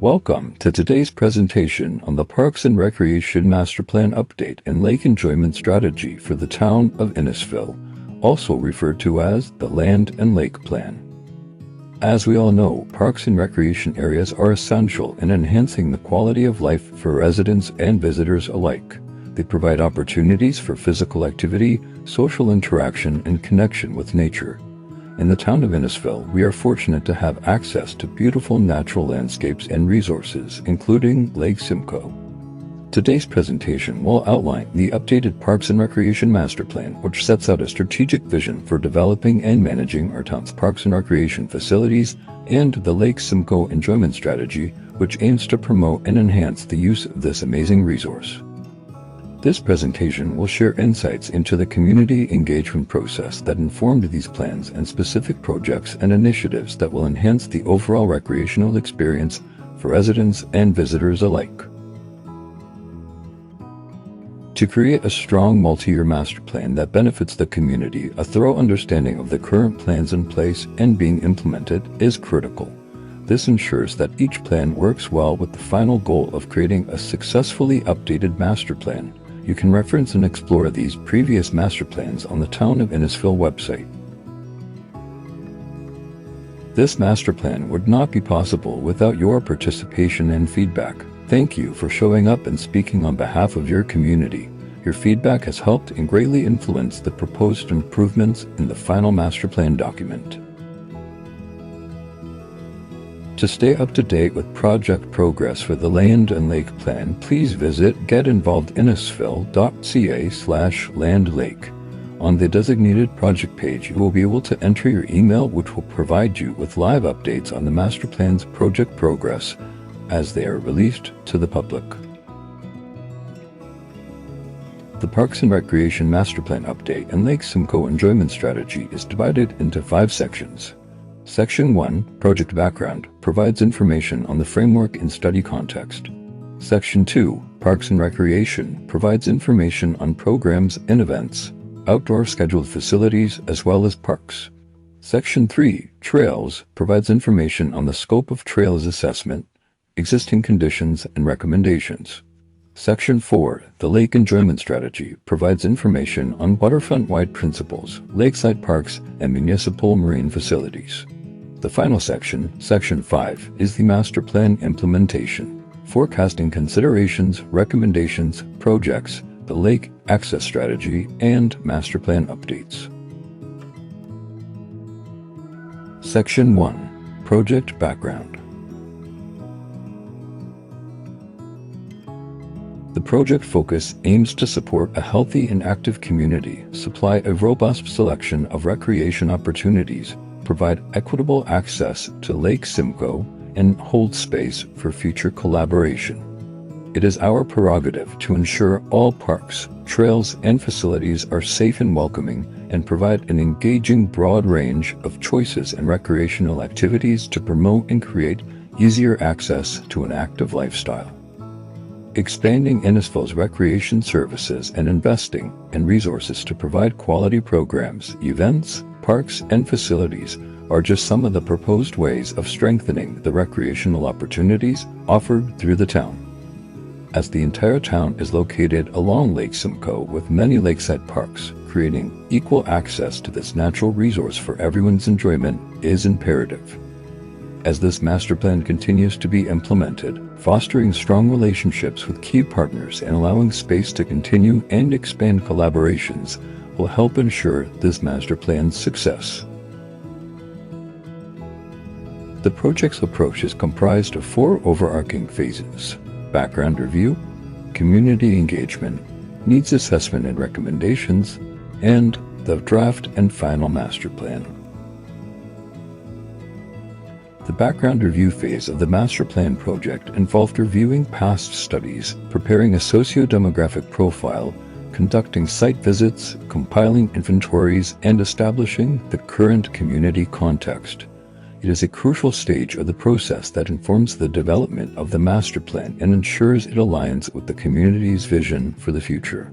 Welcome to today's presentation on the Parks and Recreation Master Plan Update and Lake Enjoyment Strategy for the town of Innisfil, also referred to as the Land and Lake Plan. As we all know, parks and recreation areas are essential in enhancing the quality of life for residents and visitors alike. They provide opportunities for physical activity, social interaction, and connection with nature. In the town of Innisfil, we are fortunate to have access to beautiful natural landscapes and resources, including Lake Simcoe. Today's presentation will outline the updated Parks and Recreation Master Plan, which sets out a strategic vision for developing and managing our town's parks and recreation facilities, and the Lake Simcoe Enjoyment Strategy, which aims to promote and enhance the use of this amazing resource. This presentation will share insights into the community engagement process that informed these plans and specific projects and initiatives that will enhance the overall recreational experience for residents and visitors alike. To create a strong multi-year master plan that benefits the community, a thorough understanding of the current plans in place and being implemented is critical. This ensures that each plan works well with the final goal of creating a successfully updated master plan. You can reference and explore these previous master plans on the Town of Innisfil website. This master plan would not be possible without your participation and feedback. Thank you for showing up and speaking on behalf of your community. Your feedback has helped and greatly influenced the proposed improvements in the final master plan document. To stay up to date with project progress for the Land and Lake Plan, please visit getinvolvedinnisfil.ca/landlake. On the designated project page, you will be able to enter your email, which will provide you with live updates on the master plan's project progress as they are released to the public. The Parks and Recreation Master Plan Update and Lake Simcoe Enjoyment Strategy is divided into 5 sections. Section 1, Project Background, provides information on the framework and study context. Section 2, Parks and Recreation, provides information on programs and events, outdoor scheduled facilities, as well as parks. Section 3, Trails, provides information on the scope of trails assessment, existing conditions, and recommendations. Section 4, the Lake Enjoyment Strategy, provides information on waterfront-wide principles, lakeside parks, and municipal marine facilities. The final section, Section 5, is the Master Plan Implementation, forecasting considerations, recommendations, projects, the Lake Access Strategy, and Master Plan updates. Section 1, Project Background. The project focus aims to support a healthy and active community, supply a robust selection of recreation opportunities, provide equitable access to Lake Simcoe, and hold space for future collaboration. It is our prerogative to ensure all parks, trails, and facilities are safe and welcoming, and provide an engaging broad range of choices and recreational activities to promote and create easier access to an active lifestyle. Expanding Innisfil's recreation services and investing in resources to provide quality programs, events, parks, and facilities are just some of the proposed ways of strengthening the recreational opportunities offered through the town. As the entire town is located along Lake Simcoe with many lakeside parks, creating equal access to this natural resource for everyone's enjoyment is imperative. As this master plan continues to be implemented, fostering strong relationships with key partners and allowing space to continue and expand collaborations will help ensure this master plan's success. The project's approach is comprised of 4 overarching phases: background review, community engagement, needs assessment and recommendations, and the draft and final master plan. The background review phase of the master plan project involved reviewing past studies, preparing a socio-demographic profile, conducting site visits, compiling inventories, and establishing the current community context. It is a crucial stage of the process that informs the development of the master plan and ensures it aligns with the community's vision for the future.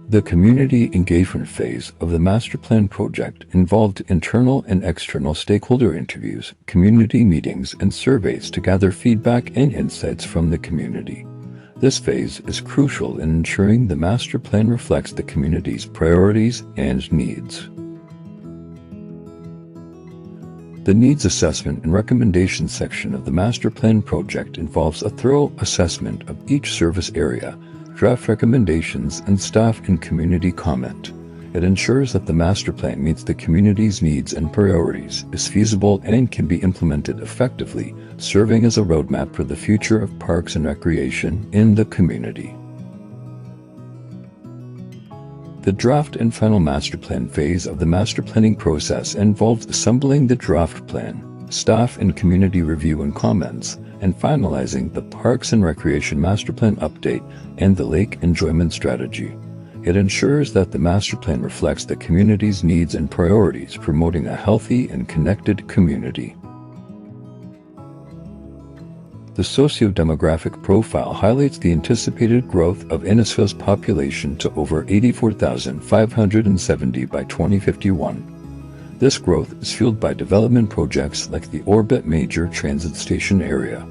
The community engagement phase of the master plan project involved internal and external stakeholder interviews, community meetings, and surveys to gather feedback and insights from the community. This phase is crucial in ensuring the master plan reflects the community's priorities and needs. The needs assessment and recommendation section of the master plan project involves a thorough assessment of each service area, draft recommendations, and staff and community comment. It ensures that the master plan meets the community's needs and priorities, is feasible, and can be implemented effectively, serving as a roadmap for the future of parks and recreation in the community. The draft and final master plan phase of the master planning process involves assembling the draft plan, staff and community review and comments, and finalizing the Parks and Recreation Master Plan update and the Lake Enjoyment Strategy. It ensures that the master plan reflects the community's needs and priorities, promoting a healthy and connected community. The socio-demographic profile highlights the anticipated growth of Innisfil's population to over 84,570 by 2051. This growth is fueled by development projects like the Orbit Major Transit Station area.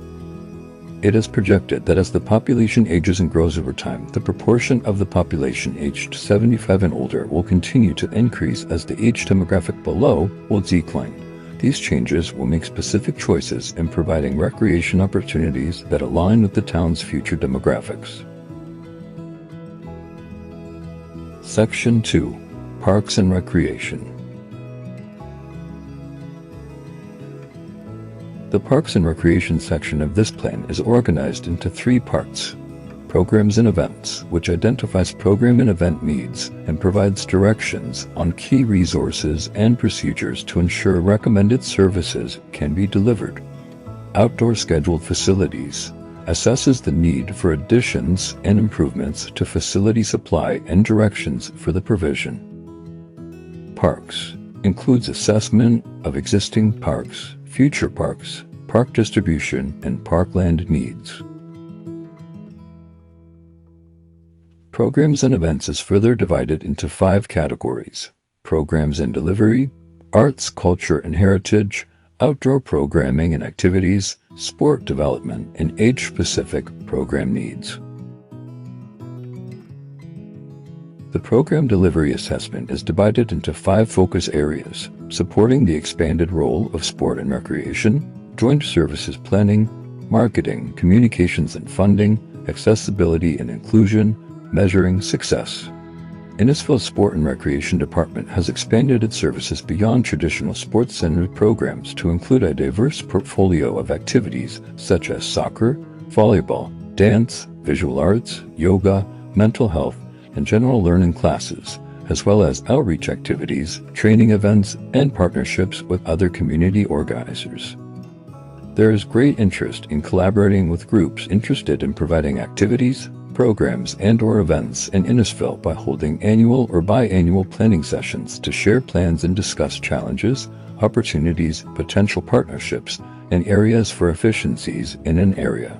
It is projected that as the population ages and grows over time, the proportion of the population aged 75 and older will continue to increase as the age demographic below will decline. These changes will make specific choices in providing recreation opportunities that align with the town's future demographics. Section 2. Parks and Recreation. The Parks and Recreation section of this plan is organized into 3 parts. Programs and Events, which identifies program and event needs and provides directions on key resources and procedures to ensure recommended services can be delivered. Outdoor Scheduled Facilities assesses the need for additions and improvements to facility supply and directions for the provision. Parks includes assessment of existing parks, future parks, park distribution, and parkland needs. Programs and Events is further divided into 5 categories: Programs and Delivery, Arts, Culture and Heritage, Outdoor Programming and Activities, Sport Development, and Age-Specific Program Needs. The Program Delivery Assessment is divided into 5 focus areas: supporting the expanded role of sport and recreation, joint services planning, marketing, communications and funding, accessibility and inclusion, measuring success. Innisfil's Sport and Recreation Department has expanded its services beyond traditional sports-centered programs to include a diverse portfolio of activities such as soccer, volleyball, dance, visual arts, yoga, mental health, and general learning classes, as well as outreach activities, training events, and partnerships with other community organizers. There is great interest in collaborating with groups interested in providing activities, programs, and/or events in Innisfil by holding annual or biannual planning sessions to share plans and discuss challenges, opportunities, potential partnerships, and areas for efficiencies in an area.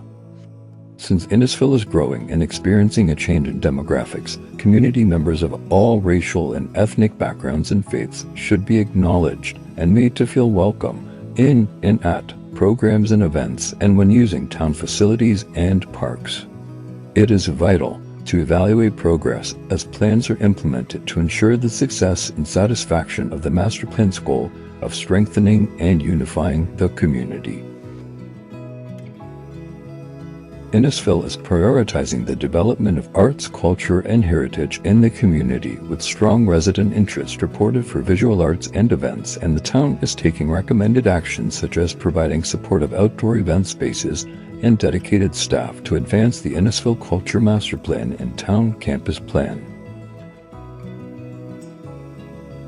Since Innisfil is growing and experiencing a change in demographics, community members of all racial and ethnic backgrounds and faiths should be acknowledged and made to feel welcome in and at programs and events and when using town facilities and parks. It is vital to evaluate progress as plans are implemented to ensure the success and satisfaction of the master plan's goal of strengthening and unifying the community. Innisfil is prioritizing the development of arts, culture, and heritage in the community with strong resident interest reported for visual arts and events, and the town is taking recommended actions such as providing supportive outdoor event spaces and dedicated staff to advance the Innisfil Culture Master Plan and Town Campus Plan.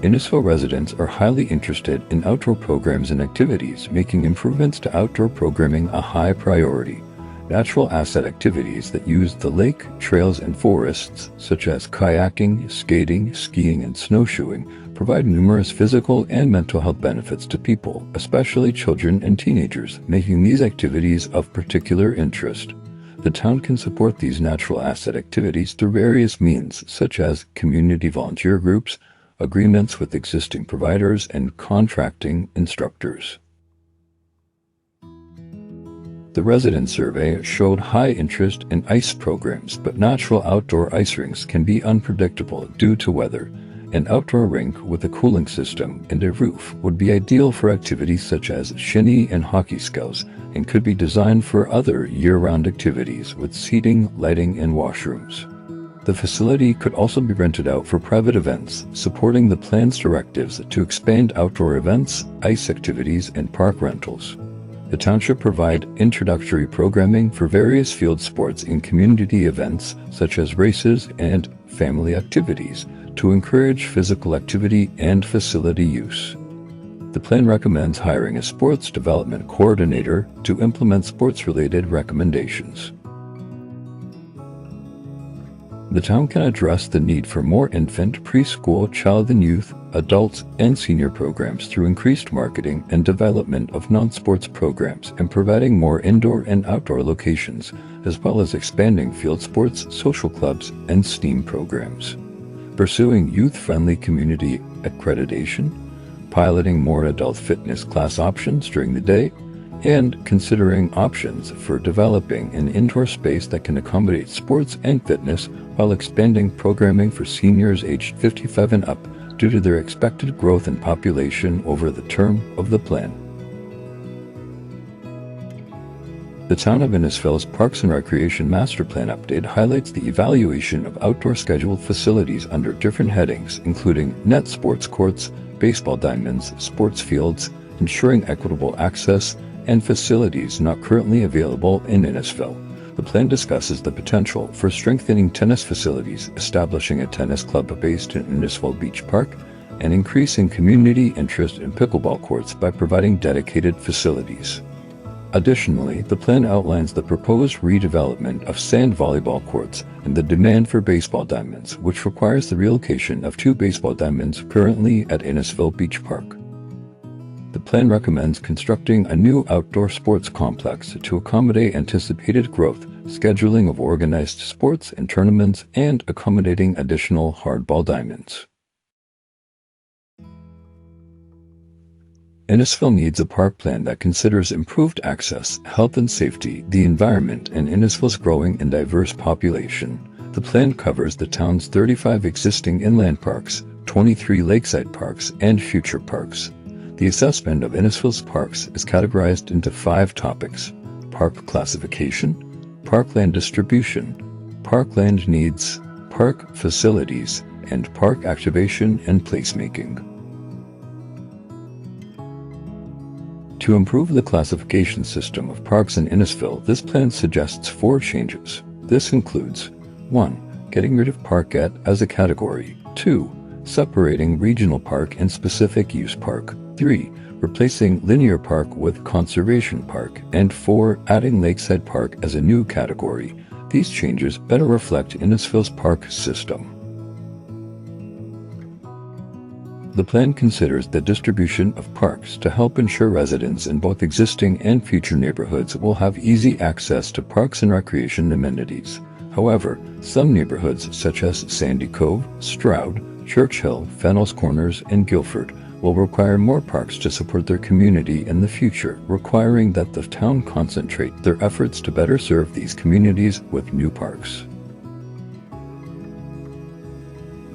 Innisfil residents are highly interested in outdoor programs and activities, making improvements to outdoor programming a high priority. Natural asset activities that use the lake, trails, and forests, such as kayaking, skating, skiing, and snowshoeing, provide numerous physical and mental health benefits to people, especially children and teenagers, making these activities of particular interest. The town can support these natural asset activities through various means, such as community volunteer groups, agreements with existing providers, and contracting instructors. The resident survey showed high interest in ice programs, but natural outdoor ice rinks can be unpredictable due to weather. An outdoor rink with a cooling system and a roof would be ideal for activities such as shinny and hockey skulls, and could be designed for other year-round activities with seating, lighting, and washrooms. The facility could also be rented out for private events, supporting the plan's directives to expand outdoor events, ice activities, and park rentals. The township provide introductory programming for various field sports and community events such as races and family activities to encourage physical activity and facility use. The plan recommends hiring a sports development coordinator to implement sports-related recommendations. The town can address the need for more infant, preschool, child and youth, adults, and senior programs through increased marketing and development of non-sports programs and providing more indoor and outdoor locations, as well as expanding field sports, social clubs, and STEAM programs. Pursuing youth-friendly community accreditation, piloting more adult fitness class options during the day, and considering options for developing an indoor space that can accommodate sports and fitness while expanding programming for seniors aged 55 and up due to their expected growth in population over the term of the plan. The Town of Innisfil's Parks and Recreation Master Plan update highlights the evaluation of outdoor scheduled facilities under different headings, including net sports courts, baseball diamonds, sports fields, ensuring equitable access, and facilities not currently available in Innisfil. The plan discusses the potential for strengthening tennis facilities, establishing a tennis club based in Innisfil Beach Park, and increasing community interest in pickleball courts by providing dedicated facilities. Additionally, the plan outlines the proposed redevelopment of sand volleyball courts and the demand for baseball diamonds, which requires the relocation of 2 baseball diamonds currently at Innisfil Beach Park. The plan recommends constructing a new outdoor sports complex to accommodate anticipated growth, scheduling of organized sports and tournaments, and accommodating additional hardball diamonds. Innisfil needs a park plan that considers improved access, health and safety, the environment, and Innisfil's growing and diverse population. The plan covers the town's 35 existing inland parks, 23 lakeside parks, and future parks. The assessment of Innisfil's parks is categorized into 5 topics: park classification, parkland distribution, parkland needs, park facilities, and park activation and placemaking. To improve the classification system of parks in Innisfil, this plan suggests 4 changes. This includes 1. Getting rid of parkette as a category. 2. Separating regional park and specific use park. 3. Replacing linear park with conservation park. And 4. Adding lakeside park as a new category. These changes better reflect Innisfil's park system. The plan considers the distribution of parks to help ensure residents in both existing and future neighborhoods will have easy access to parks and recreation amenities. However, some neighborhoods such as Sandy Cove, Stroud, Church Hill, Fennells Corners, and Guilford will require more parks to support their community in the future, requiring that the town concentrate their efforts to better serve these communities with new parks.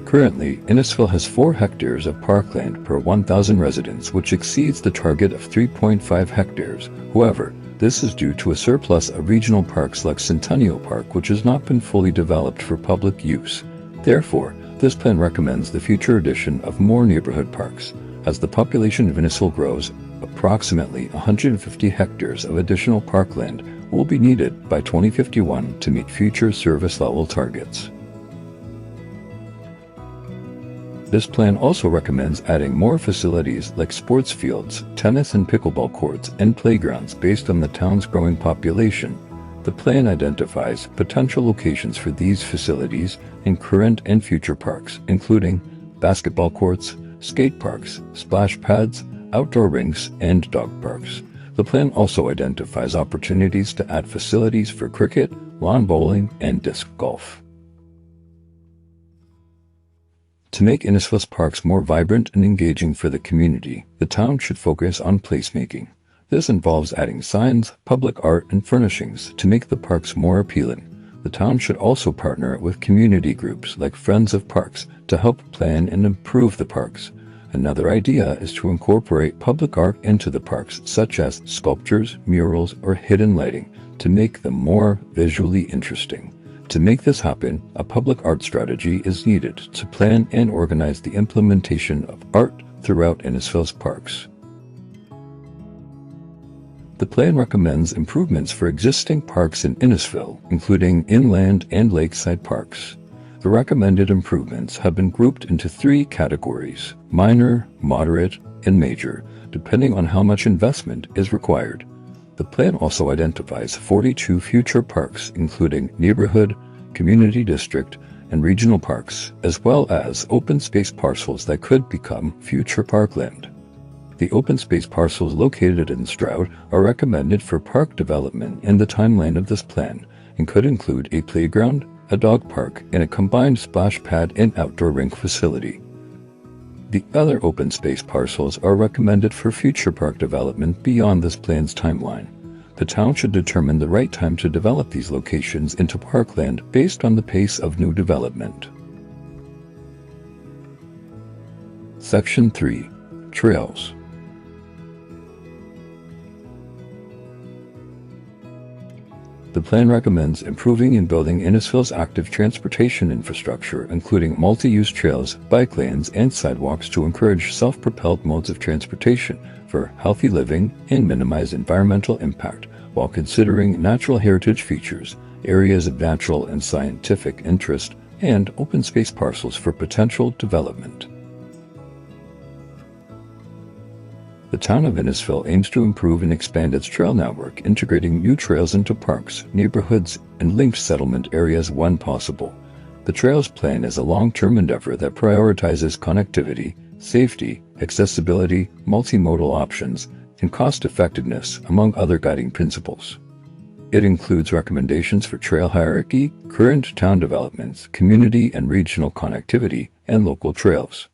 Currently, Innisfil has 4 hectares of parkland per 1,000 residents, which exceeds the target of 3.5 hectares. However, this is due to a surplus of regional parks like Centennial Park, which has not been fully developed for public use. Therefore, this plan recommends the future addition of more neighborhood parks. As the population of Innisfil grows, approximately 150 hectares of additional parkland will be needed by 2051 to meet future service level targets. This plan also recommends adding more facilities like sports fields, tennis and pickleball courts, and playgrounds based on the town's growing population. The plan identifies potential locations for these facilities in current and future parks, including basketball courts, skate parks, splash pads, outdoor rinks, and dog parks. The plan also identifies opportunities to add facilities for cricket, lawn bowling, and disc golf. To make Innisfil's parks more vibrant and engaging for the community, the town should focus on placemaking. This involves adding signs, public art, and furnishings to make the parks more appealing. The town should also partner with community groups like Friends of Parks to help plan and improve the parks. Another idea is to incorporate public art into the parks, such as sculptures, murals, or hidden lighting, to make them more visually interesting. To make this happen, a public art strategy is needed to plan and organize the implementation of art throughout Innisfil's parks. The plan recommends improvements for existing parks in Innisfil, including inland and lakeside parks. The recommended improvements have been grouped into 3 categories: minor, moderate, and major, depending on how much investment is required. The plan also identifies 42 future parks, including neighborhood, community district, and regional parks, as well as open space parcels that could become future parkland. The open space parcels located in Stroud are recommended for park development in the timeline of this plan and could include a playground, a dog park, and a combined splash pad and outdoor rink facility. The other open space parcels are recommended for future park development beyond this plan's timeline. The town should determine the right time to develop these locations into parkland based on the pace of new development. Section 3. Trails. The plan recommends improving and building Innisfil's active transportation infrastructure, including multi-use trails, bike lanes, and sidewalks to encourage self-propelled modes of transportation for healthy living and minimize environmental impact, while considering natural heritage features, areas of natural and scientific interest, and open space parcels for potential development. The town of Innisfil aims to improve and expand its trail network, integrating new trails into parks, neighborhoods, and linked settlement areas when possible. The Trails Plan is a long-term endeavor that prioritizes connectivity, safety, accessibility, multimodal options, and cost-effectiveness, among other guiding principles. It includes recommendations for trail hierarchy, current town developments, community and regional connectivity, and local trails.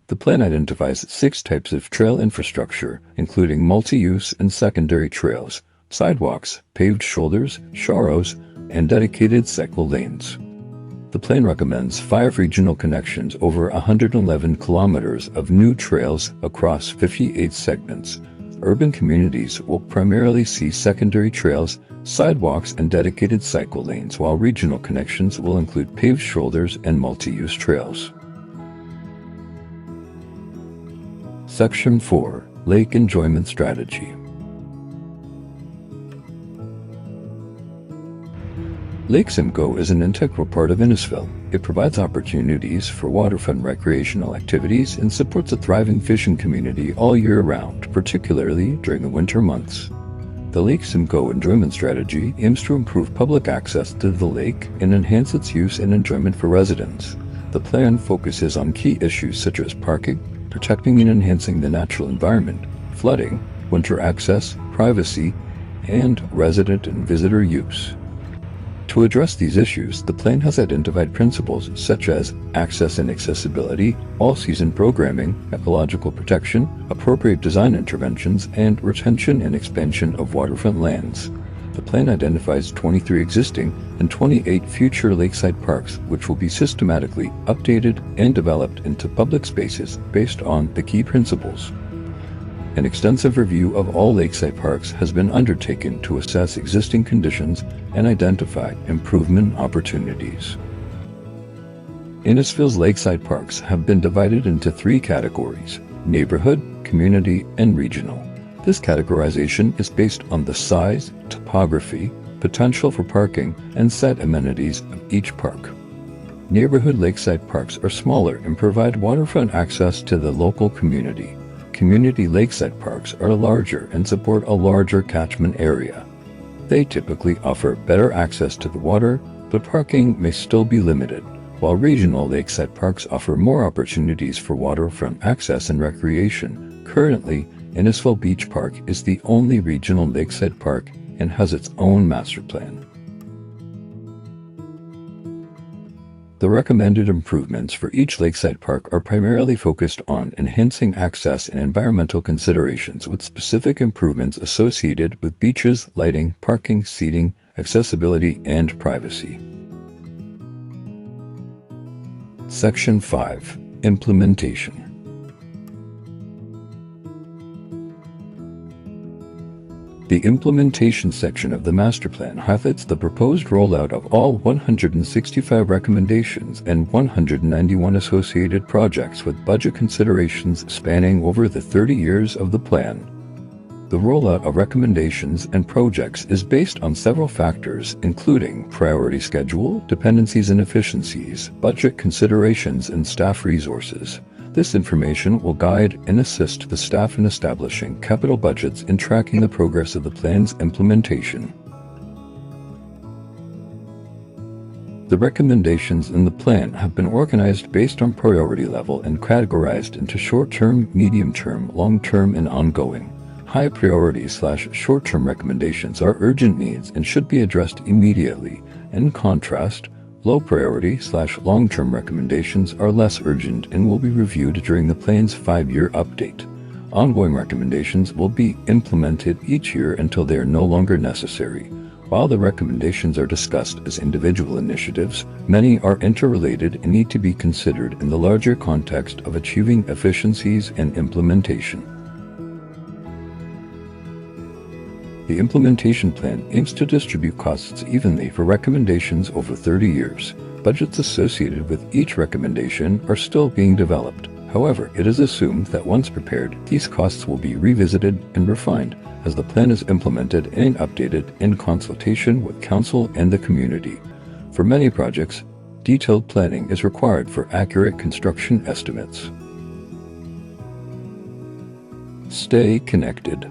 The plan identifies 6 types of trail infrastructure, including multi-use and secondary trails, sidewalks, paved shoulders, sharrows, and dedicated cycle lanes. The plan recommends 5 regional connections over 111 kilometers of new trails across 58 segments. Urban communities will primarily see secondary trails, sidewalks, and dedicated cycle lanes, while regional connections will include paved shoulders and multi-use trails. Section 4. Lake Enjoyment Strategy. Lake Simcoe is an integral part of Innisfil. It provides opportunities for waterfront recreational activities and supports a thriving fishing community all year round, particularly during the winter months. The Lake Simcoe Enjoyment Strategy aims to improve public access to the lake and enhance its use and enjoyment for residents. The plan focuses on key issues such as parking, protecting and enhancing the natural environment, flooding, winter access, privacy, and resident and visitor use. To address these issues, the plan has identified principles such as access and accessibility, all-season programming, ecological protection, appropriate design interventions, and retention and expansion of waterfront lands. The plan identifies 23 existing and 28 future lakeside parks, which will be systematically updated and developed into public spaces based on the key principles. An extensive review of all lakeside parks has been undertaken to assess existing conditions and identify improvement opportunities. Innisfil's lakeside parks have been divided into 3 categories: neighborhood, community, and regional. This categorization is based on the size, topography, potential for parking, and set amenities of each park. Neighborhood lakeside parks are smaller and provide waterfront access to the local community. Community lakeside parks are larger and support a larger catchment area. They typically offer better access to the water, but parking may still be limited, while regional lakeside parks offer more opportunities for waterfront access and recreation. Currently, Innisfil Beach Park is the only regional lakeside park and has its own master plan. The recommended improvements for each lakeside park are primarily focused on enhancing access and environmental considerations, with specific improvements associated with beaches, lighting, parking, seating, accessibility, and privacy. Section 5. Implementation. The implementation section of the master plan highlights the proposed rollout of all 165 recommendations and 191 associated projects, with budget considerations spanning over the 30 years of the plan. The rollout of recommendations and projects is based on several factors, including priority schedule, dependencies and efficiencies, budget considerations, and staff resources. This information will guide and assist the staff in establishing capital budgets and tracking the progress of the plan's implementation. The recommendations in the plan have been organized based on priority level and categorized into short-term, medium-term, long-term, and ongoing. High priority/short-term recommendations are urgent needs and should be addressed immediately. In contrast, low priority/long-term recommendations are less urgent and will be reviewed during the plan's 5-year update. Ongoing recommendations will be implemented each year until they are no longer necessary. While the recommendations are discussed as individual initiatives, many are interrelated and need to be considered in the larger context of achieving efficiencies and implementation. The implementation plan aims to distribute costs evenly for recommendations over 30 years. Budgets associated with each recommendation are still being developed. However, it is assumed that once prepared, these costs will be revisited and refined as the plan is implemented and updated in consultation with council and the community. For many projects, detailed planning is required for accurate construction estimates. Stay connected.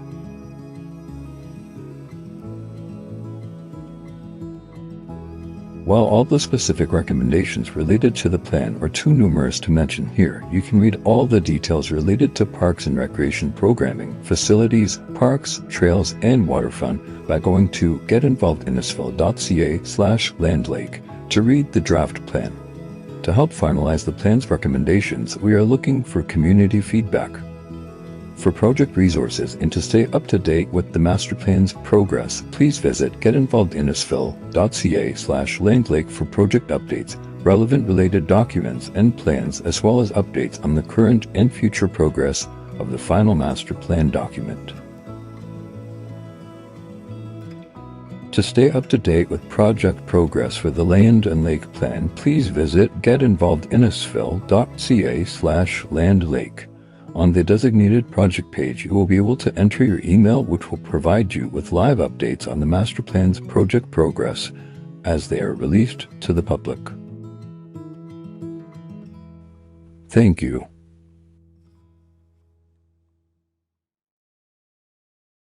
While all the specific recommendations related to the plan are too numerous to mention here, you can read all the details related to parks and recreation programming, facilities, parks, trails, and waterfront by going to getinvolvedinnisfil.ca/landlake to read the draft plan. To help finalize the plan's recommendations, we are looking for community feedback. For project resources and to stay up to date with the master plan's progress, please visit getinvolvedinnisfil.ca/landlake for project updates, relevant related documents and plans, as well as updates on the current and future progress of the final master plan document. To stay up to date with project progress for the Land and Lake Plan, please visit getinvolvedinnisfil.ca/landlake. On the designated project page, you will be able to enter your email, which will provide you with live updates on the master plan's project progress as they are released to the public. Thank you.